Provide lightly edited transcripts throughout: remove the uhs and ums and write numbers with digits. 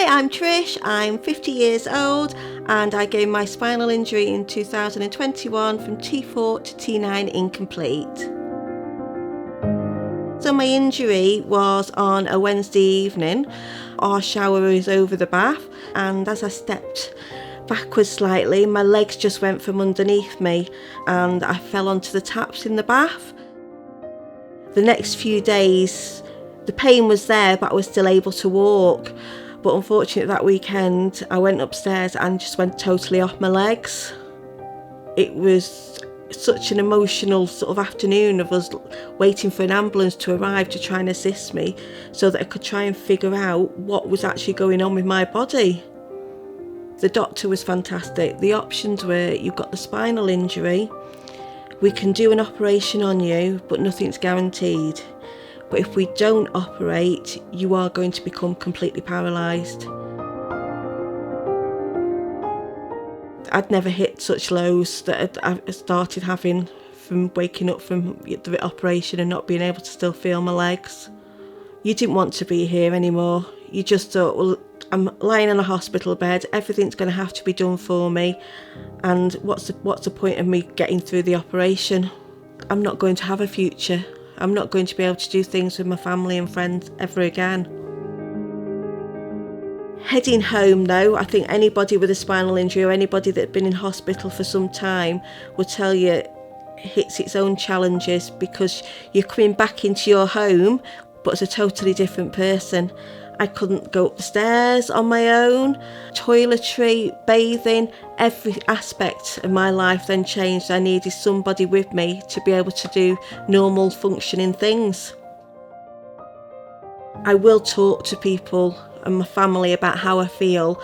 Hi, I'm Trish, I'm 50 years old and I gained my spinal injury in 2021 from T4 to T9 incomplete. So my injury was on a Wednesday evening. Our shower is over the bath, and as I stepped backwards slightly, my legs just went from underneath me and I fell onto the taps in the bath. The next few days, the pain was there, but I was still able to walk. But unfortunately that weekend, I went upstairs and just went totally off my legs. It was such an emotional sort of afternoon of us waiting for an ambulance to arrive to try and assist me so that I could try and figure out what was actually going on with my body. The doctor was fantastic. The options were, you've got the spinal injury, we can do an operation on you, but nothing's guaranteed. But if we don't operate, you are going to become completely paralysed. I'd never hit such lows that I started having from waking up from the operation and not being able to still feel my legs. You didn't want to be here anymore. You just thought, well, I'm lying in a hospital bed, everything's going to have to be done for me, and what's the point of me getting through the operation? I'm not going to have a future. I'm not going to be able to do things with my family and friends ever again. Heading home though, I think anybody with a spinal injury or anybody that's been in hospital for some time will tell you it hits its own challenges, because you're coming back into your home but as a totally different person. I couldn't go up the stairs on my own. Toiletry, bathing, every aspect of my life then changed. I needed somebody with me to be able to do normal functioning things. I will talk to people and my family about how I feel.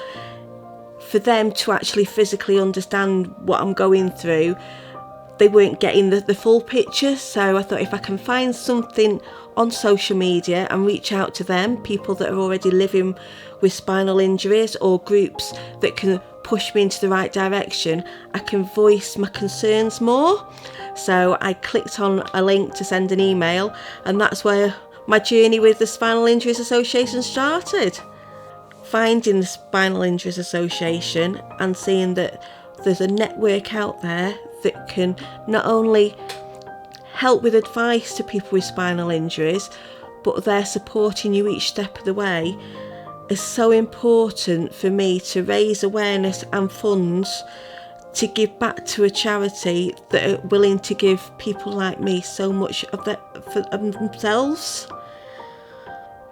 For them to actually physically understand what I'm going through, they weren't getting the full picture. So I thought, if I can find something on social media and reach out to them, people that are already living with spinal injuries or groups that can push me into the right direction, I can voice my concerns more. So I clicked on a link to send an email, and that's where my journey with the Spinal Injuries Association started. Finding the Spinal Injuries Association and seeing that there's a network out there that can not only help with advice to people with spinal injuries, but they're supporting you each step of the way, is so important for me to raise awareness and funds to give back to a charity that are willing to give people like me so much of themselves.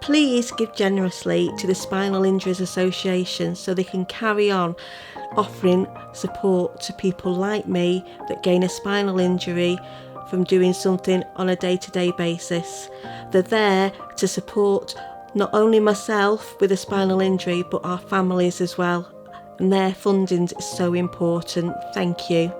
Please give generously to the Spinal Injuries Association so they can carry on offering support to people like me that gain a spinal injury from doing something on a day-to-day basis. They're there to support not only myself with a spinal injury, but our families as well. And their funding is so important. Thank you.